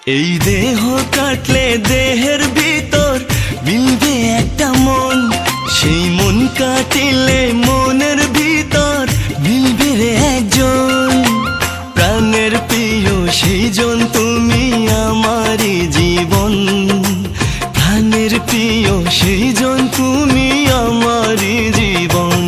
এই দেহ কাটলে দেহের ভিতর মিলবে একটা মন, সেই মন কাটিলে মনের ভিতর মিলবে রে একজন। প্রাণের প্রিয় সেই জন তুমি আমারই জীবন, প্রাণের প্রিয় সেই জন তুমি আমারই জীবন।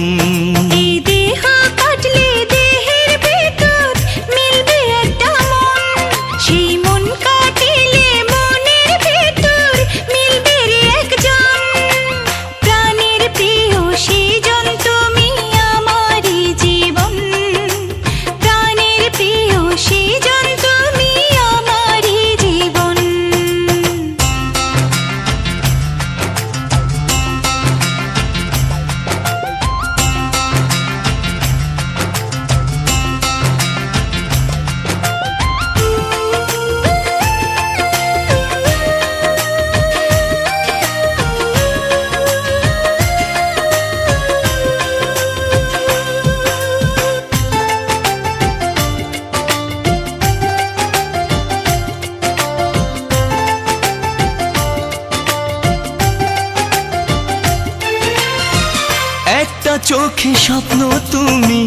একটা চোখে স্বপ্ন তুমি,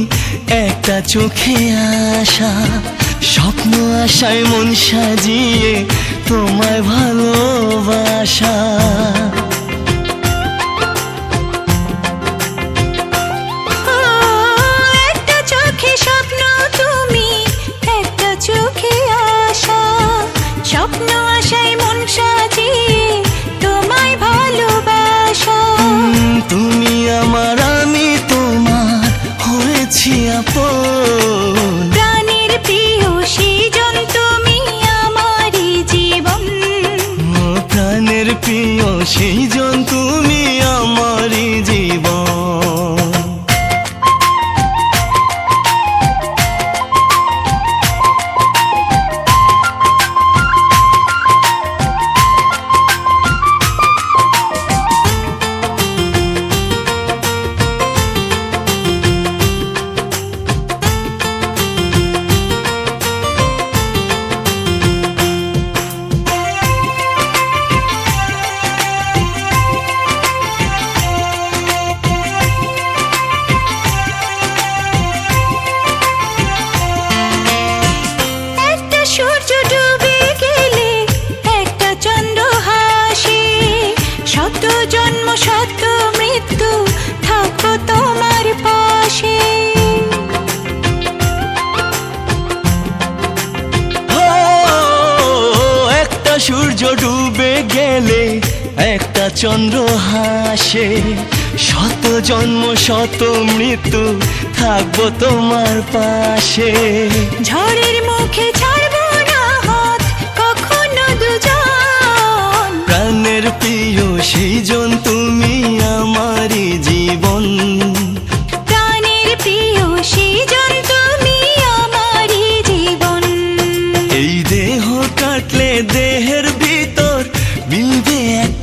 একটা চোখে আশা, স্বপ্ন আশায় মন সাজিয়ে তোমায় ভালোবাসা। একটা চোখে স্বপ্ন তুমি, একটা চোখে আশা, স্বপ্ন আশায় মন সাজিয়ে তোমায় ভালোবাসা। তুমি আমার আমি তোমার হয়েছি আপন, প্রাণের প্রিয় সেজন তুমি আমারই জীবন, প্রাণের প্রিয় সেই জন তুমি আমারই জীবন। সূর্য ডুবে গেলে একটা চন্দ্র হাসে, শত জন্ম শত মৃত্যু থাকবো তোমার পাশে। একটা সূর্য ডুবে গেলে একটা চন্দ্র হাসে, শত জন্ম শত মৃত্যু থাকবো তোমার পাশে। ঝড়ের মুখে ছাড়বো না হাত কখনো দুজন, প্রাণের প্রিয় সেই জন তুমি আমারই জীবন, প্রাণের প্রিয় সেজন তুমি আমারই জীবন। এই দেহ কাটলে দেহের ভিতর মিলবে এক